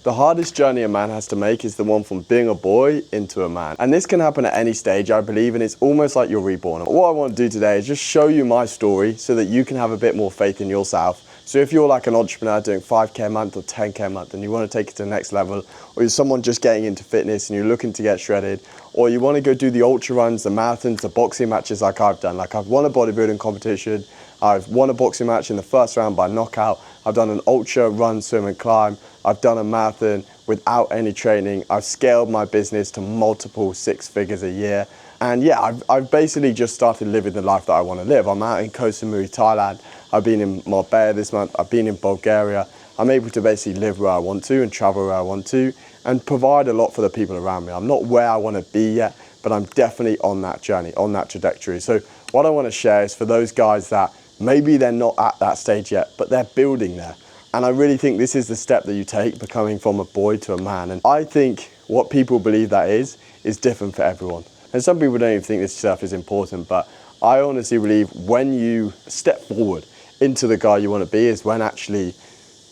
The hardest journey a man has to make is the one from being a boy into a man. And this can happen at any stage, I believe, and it's almost like you're reborn. What I want to do today is just show you my story so that you can have a bit more faith in yourself. So if you're like an entrepreneur doing 5K a month or 10K a month and you want to take it to the next level, or you're someone just getting into fitness and you're looking to get shredded, or you want to go do the ultra runs, the marathons, the boxing matches like I've done. Like I've won a bodybuilding competition, I've won a boxing match in the first round by knockout, I've done an ultra run, swim and climb, I've done a marathon without any training, I've scaled my business to multiple 6 figures a year. And yeah, I've basically just started living the life that I want to live. I'm out in Koh Samui, Thailand. I've been in Marbella this month. I've been in Bulgaria. I'm able to basically live where I want to and travel where I want to and provide a lot for the people around me. I'm not where I want to be yet, but I'm definitely on that journey, on that trajectory. So what I want to share is for those guys that maybe they're not at that stage yet, but they're building there. And I really think this is the step that you take, becoming from a boy to a man. And I think what people believe that is different for everyone. And some people don't even think this stuff is important, but I honestly believe when you step forward into the guy you want to be is when actually,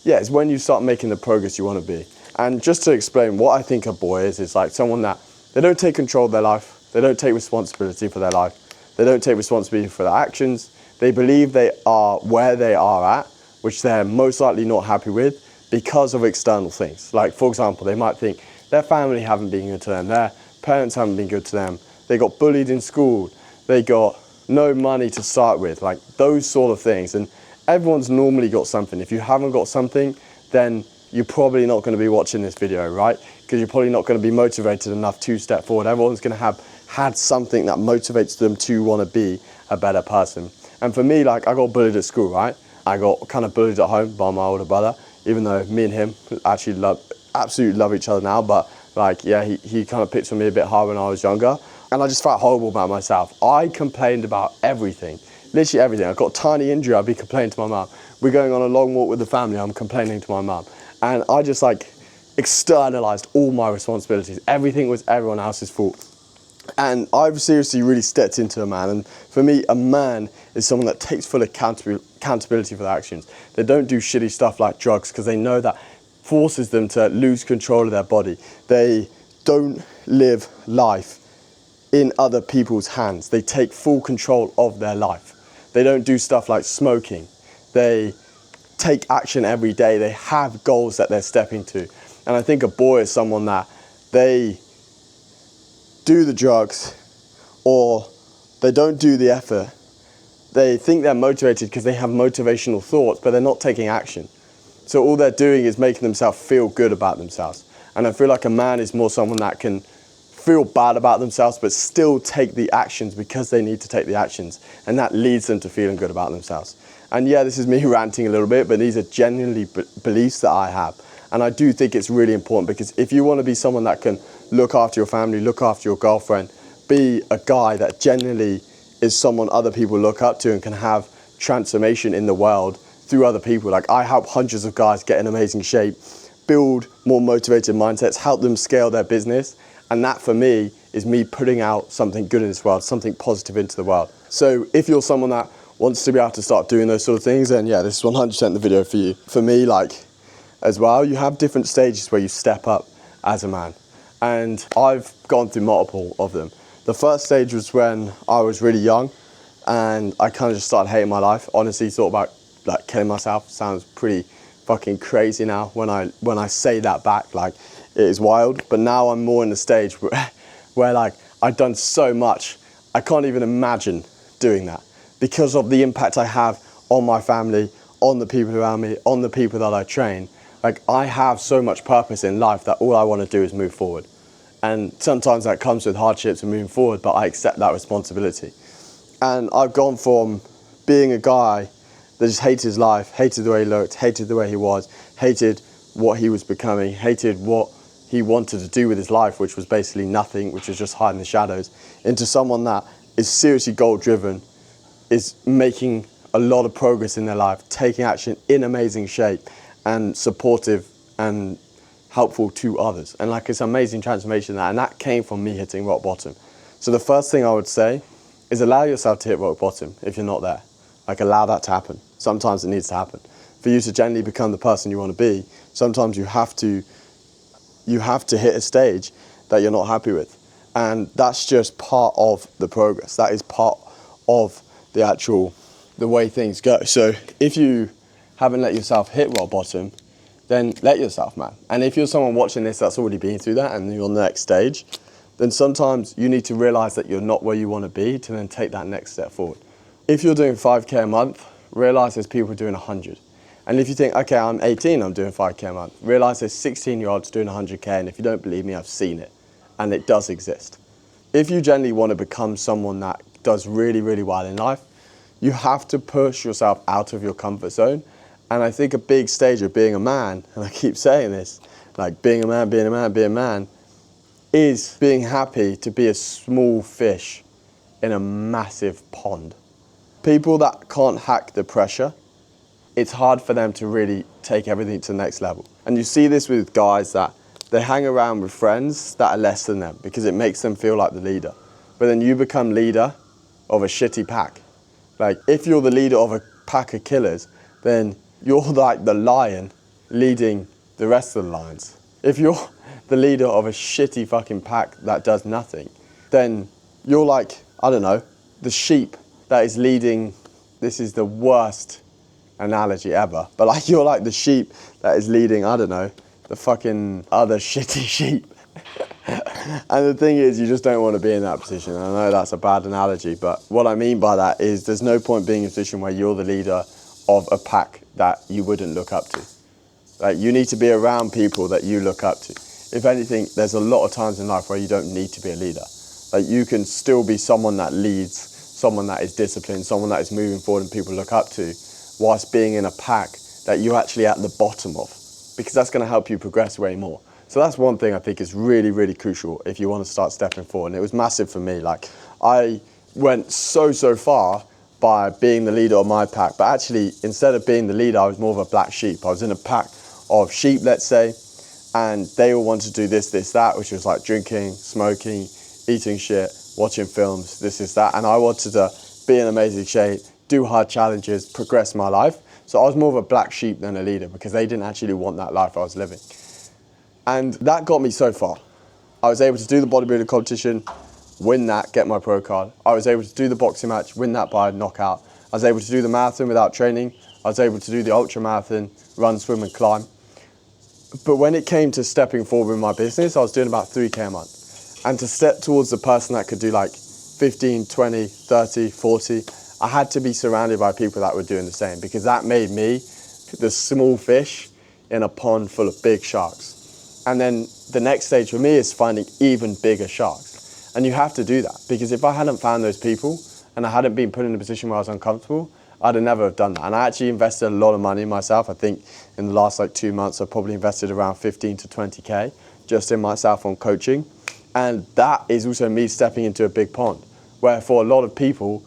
yeah, it's when you start making the progress you want to be. And just to explain what I think a boy is like someone that they don't take control of their life, they don't take responsibility for their life, they don't take responsibility for their actions, they believe they are where they are at, which they're most likely not happy with because of external things. Like for example, they might think their family haven't been good to them, their parents haven't been good to them, they got bullied in school, they got no money to start with, like those sort of things. And everyone's normally got something. If you haven't got something, then you're probably not going to be watching this video, right? Because you're probably not going to be motivated enough to step forward. Everyone's going to have had something that motivates them to want to be a better person. And for me, like I got bullied at school, right? I got kind of bullied at home by my older brother, even though me and him actually absolutely love each other now. But like, yeah, he kind of picked on me a bit hard when I was younger. And I just felt horrible about myself. I complained about everything, literally everything. I got a tiny injury, I'd be complaining to my mum. We're going on a long walk with the family, I'm complaining to my mum. And I just like externalized all my responsibilities. Everything was everyone else's fault. And I've seriously really stepped into a man. And for me, a man is someone that takes full accountability for their actions. They don't do shitty stuff like drugs because they know that forces them to lose control of their body. They don't live life in other people's hands. They take full control of their life. They don't do stuff like smoking. They take action every day. They have goals that they're stepping to. And I think a boy is someone that they do the drugs or they don't do the effort. They think they're motivated because they have motivational thoughts, but they're not taking action. So all they're doing is making themselves feel good about themselves. And I feel like a man is more someone that can feel bad about themselves but still take the actions because they need to take the actions, and that leads them to feeling good about themselves. And yeah, this is me ranting a little bit, but these are genuinely beliefs that I have, and I do think it's really important because if you want to be someone that can look after your family, look after your girlfriend, be a guy that genuinely is someone other people look up to and can have transformation in the world through other people. Like I help hundreds of guys get in amazing shape, build more motivated mindsets, help them scale their business. And that for me is me putting out something good in this world, something positive into the world. So if you're someone that wants to be able to start doing those sort of things, then yeah, this is 100% the video for you. For me, like as well, you have different stages where you step up as a man. And I've gone through multiple of them. The first stage was when I was really young and I kind of just started hating my life. Honestly, thought about like killing myself. Sounds pretty fucking crazy now when I say that back, like it is wild. But now I'm more in the stage where like I've done so much, I can't even imagine doing that because of the impact I have on my family, on the people around me, on the people that I train. Like I have so much purpose in life that all I want to do is move forward. And sometimes that comes with hardships and moving forward, but I accept that responsibility. And I've gone from being a guy that just hated his life, hated the way he looked, hated the way he was, hated what he was becoming, hated what he wanted to do with his life, which was basically nothing, which was just hide in the shadows, into someone that is seriously goal-driven, is making a lot of progress in their life, taking action in amazing shape, and supportive and helpful to others. And like it's amazing transformation and that came from me hitting rock bottom. So the first thing I would say is allow yourself to hit rock bottom if you're not there. Like allow that to happen. Sometimes it needs to happen. For you to genuinely become the person you want to be, sometimes you have to you have to hit a stage that you're not happy with. And that's just part of the progress. That is part of the way things go. So if you haven't let yourself hit rock bottom, then let yourself, man. And if you're someone watching this that's already been through that and you're on the next stage, then sometimes you need to realize that you're not where you want to be to then take that next step forward. If you're doing 5K a month, realize there's people doing 100. And if you think, okay, I'm 18, I'm doing 5K a month, realize there's 16-year-olds doing 100K, and if you don't believe me, I've seen it, and it does exist. If you generally want to become someone that does really, really well in life, you have to push yourself out of your comfort zone. And I think a big stage of being a man, and I keep saying this, like being a man, is being happy to be a small fish in a massive pond. People that can't hack the pressure, it's hard for them to really take everything to the next level. And you see this with guys that they hang around with friends that are less than them because it makes them feel like the leader. But then you become leader of a shitty pack. Like if you're the leader of a pack of killers, then you're like the lion leading the rest of the lions. If you're the leader of a shitty fucking pack that does nothing, then you're like, I don't know, the sheep that is leading, this is the worst analogy ever, but like you're like the sheep that is leading, I don't know, the fucking other shitty sheep. And the thing is, you just don't want to be in that position. And I know that's a bad analogy, but what I mean by that is there's no point being in a position where you're the leader of a pack that you wouldn't look up to. Like you need to be around people that you look up to. If anything, there's a lot of times in life where you don't need to be a leader. Like you can still be someone that leads, someone that is disciplined, someone that is moving forward and people look up to, whilst being in a pack that you're actually at the bottom of, because that's going to help you progress way more. So that's one thing I think is really, really crucial if you want to start stepping forward. And it was massive for me. Like I went so far by being the leader of my pack, but actually instead of being the leader, I was more of a black sheep. I was in a pack of sheep, let's say, and they all wanted to do this, that, which was like drinking, smoking, eating shit, watching films, this, that. And I wanted to be in amazing shape, do hard challenges, progress my life. So I was more of a black sheep than a leader because they didn't actually want that life I was living. And that got me so far. I was able to do the bodybuilding competition, win that, get my pro card. I was able to do the boxing match, win that by knockout. I was able to do the marathon without training. I was able to do the ultra marathon, run, swim and climb. But when it came to stepping forward in my business, I was doing about 3K a month. And to step towards the person that could do like 15, 20, 30, 40, I had to be surrounded by people that were doing the same, because that made me the small fish in a pond full of big sharks. And then the next stage for me is finding even bigger sharks. And you have to do that, because if I hadn't found those people and I hadn't been put in a position where I was uncomfortable, I'd have never have done that. And I actually invested a lot of money in myself. I think in the last like 2 months, I've probably invested around 15 to 20K just in myself on coaching. And that is also me stepping into a big pond, where for a lot of people,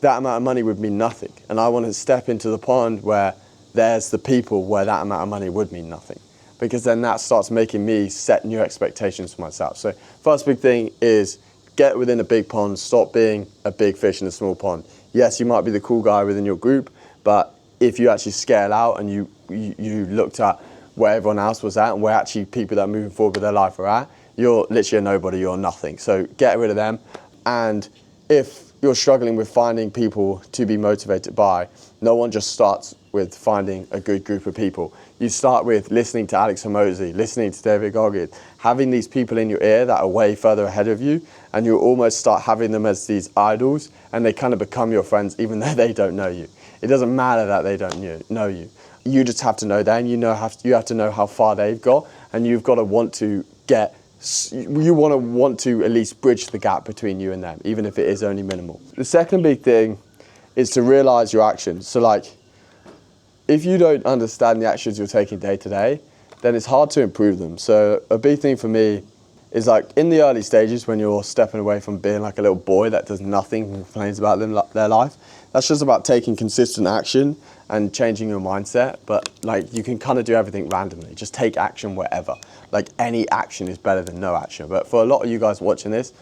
that amount of money would mean nothing. And I want to step into the pond where there's the people where that amount of money would mean nothing, because then that starts making me set new expectations for myself. So first big thing is get within a big pond, stop being a big fish in a small pond. Yes, you might be the cool guy within your group, but if you actually scale out and you looked at where everyone else was at and where actually people that are moving forward with their life are at, you're literally a nobody, you're nothing. So get rid of them. And if you're struggling with finding people to be motivated by, no one just starts with finding a good group of people. You start with listening to Alex Hormozy, listening to David Goggins, having these people in your ear that are way further ahead of you, and you almost start having them as these idols, and they kind of become your friends even though they don't know you. It doesn't matter that they don't know you. You just have to know them, you have to know how far they've got, and you've got to want to want to at least bridge the gap between you and them, even if it is only minimal. The second big thing is to realize your actions. So like, if you don't understand the actions you're taking day to day, then it's hard to improve them. So a big thing for me is like in the early stages when you're stepping away from being like a little boy that does nothing and complains about their life, that's just about taking consistent action and changing your mindset. But like you can kind of do everything randomly. Just take action wherever. Like any action is better than no action. But for a lot of you guys watching this,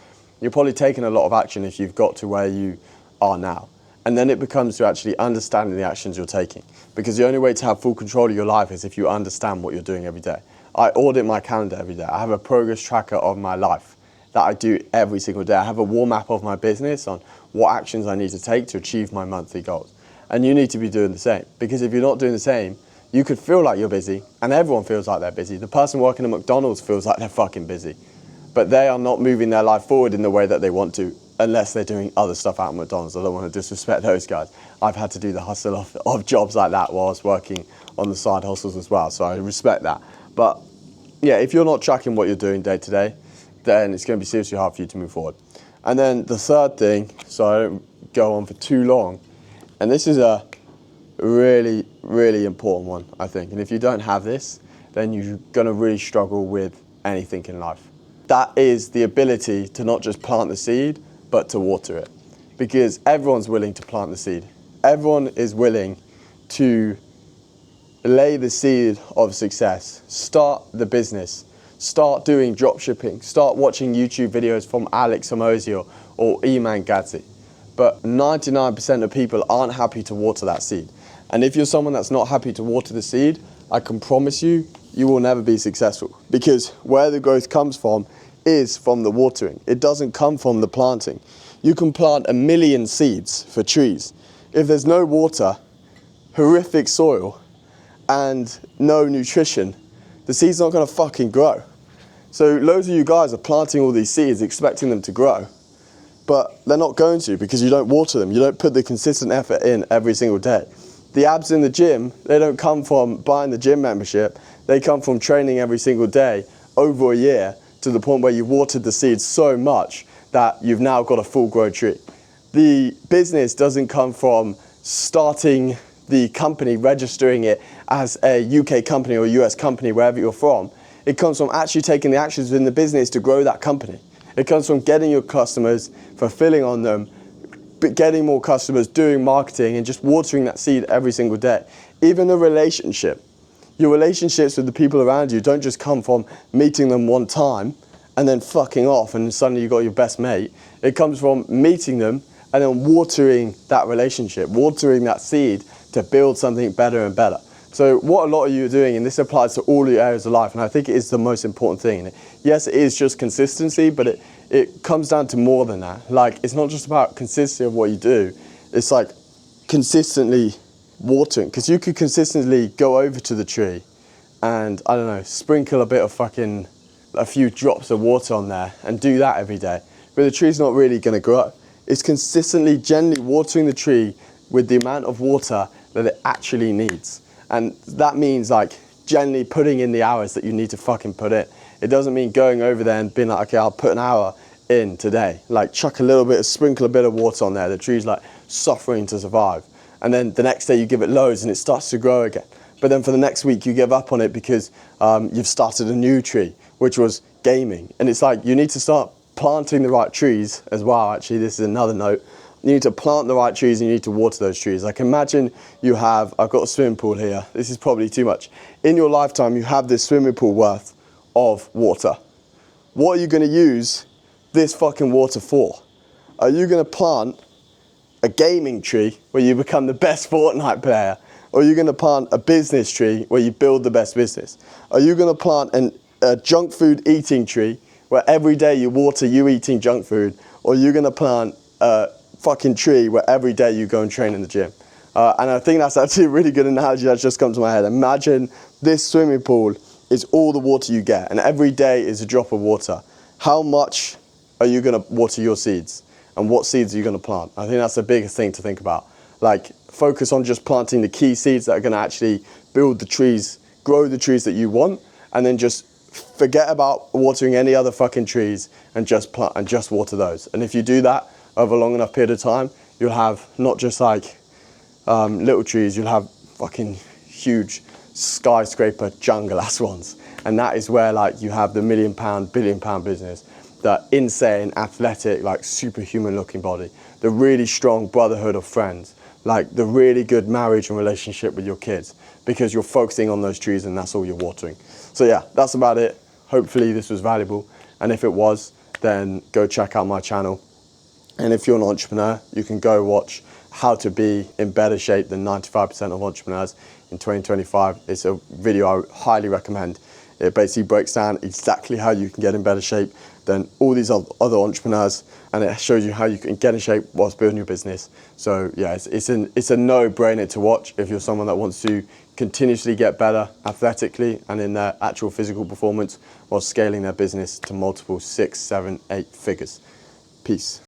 you're probably taking a lot of action if you've got to where you are now. And then it becomes to actually understanding the actions you're taking. Because the only way to have full control of your life is if you understand what you're doing every day. I audit my calendar every day. I have a progress tracker of my life that I do every single day. I have a war map of my business on what actions I need to take to achieve my monthly goals. And you need to be doing the same, because if you're not doing the same, you could feel like you're busy, and everyone feels like they're busy. The person working at McDonald's feels like they're fucking busy, but they are not moving their life forward in the way that they want to, unless they're doing other stuff out at McDonald's. I don't want to disrespect those guys. I've had to do the hustle of jobs like that whilst working on the side hustles as well, so I respect that. But yeah, if you're not tracking what you're doing day to day, then it's going to be seriously hard for you to move forward. And then the third thing, so I don't go on for too long, and this is a really, really important one, I think. And if you don't have this, then you're going to really struggle with anything in life. That is the ability to not just plant the seed, but to water it. Because everyone's willing to plant the seed. Everyone is willing to lay the seed of success, start the business, start doing drop shipping, start watching YouTube videos from Alex Hormozi or Iman Gadzhi. But 99% of people aren't happy to water that seed. And if you're someone that's not happy to water the seed, I can promise you, you will never be successful. Because where the growth comes from is from the watering. It doesn't come from the planting. You can plant 1 million seeds for trees. If there's no water, horrific soil, and no nutrition, the seed's not gonna fucking grow. So loads of you guys are planting all these seeds expecting them to grow, but they're not going to, because you don't water them. You don't put the consistent effort in every single day. The abs in the gym, they don't come from buying the gym membership. They come from training every single day over a year to the point where you've watered the seeds so much that you've now got a full grown tree. The business doesn't come from starting the company, registering it as a UK company or US company, wherever you're from. It comes from actually taking the actions within the business to grow that company. It comes from getting your customers, fulfilling on them, getting more customers, doing marketing, and just watering that seed every single day. Even a relationship. Your relationships with the people around you don't just come from meeting them one time and then fucking off and suddenly you got your best mate. It comes from meeting them and then watering that relationship, watering that seed to build something better and better. So what a lot of you are doing, and this applies to all your areas of life, and I think it is the most important thing. Yes, it is just consistency, but it comes down to more than that. Like, it's not just about consistency of what you do, it's like consistently watering. Because you could consistently go over to the tree and, I don't know, sprinkle a few drops of water on there and do that every day. But the tree's not really gonna grow. It's consistently, gently watering the tree with the amount of water that it actually needs. And that means like generally putting in the hours that you need to fucking put in. It doesn't mean going over there and being like, okay, I'll put an hour in today. Like chuck a little bit, sprinkle a bit of water on there. The tree's like suffering to survive. And then the next day you give it loads and it starts to grow again. But then for the next week you give up on it because you've started a new tree, which was gaming. And it's like, you need to start planting the right trees as well. Actually, this is another note. You need to plant the right trees and you need to water those trees. Like imagine I've got a swimming pool here. This is probably too much. In your lifetime, you have this swimming pool worth of water. What are you gonna use this fucking water for? Are you gonna plant a gaming tree where you become the best Fortnite player? Or are you gonna plant a business tree where you build the best business? Are you gonna plant a junk food eating tree where every day you water you eating junk food? Or are you gonna plant a fucking tree where every day you go and train in the gym? And I think that's actually a really good analogy that's just come to my head. Imagine this swimming pool is all the water you get and every day is a drop of water. How much are you gonna water your seeds? And what seeds are you gonna plant? I think that's the biggest thing to think about. Like focus on just planting the key seeds that are gonna actually build the trees, grow the trees that you want, and then just forget about watering any other fucking trees and just plant and just water those. And if you do that over a long enough period of time, you'll have not just like little trees, you'll have fucking huge skyscraper jungle-ass ones. And that is where like you have the £1 million, £1 billion business, that insane, athletic, like superhuman looking body, the really strong brotherhood of friends, like the really good marriage and relationship with your kids, because you're focusing on those trees and that's all you're watering. So yeah, that's about it. Hopefully this was valuable. And if it was, then go check out my channel. And if you're an entrepreneur, you can go watch how to be in better shape than 95% of entrepreneurs in 2025. It's a video I highly recommend. It basically breaks down exactly how you can get in better shape than all these other entrepreneurs, and it shows you how you can get in shape whilst building your business. So yeah, it's a no-brainer to watch if you're someone that wants to continuously get better athletically and in their actual physical performance while scaling their business to multiple 6, 7, 8 figures. Peace.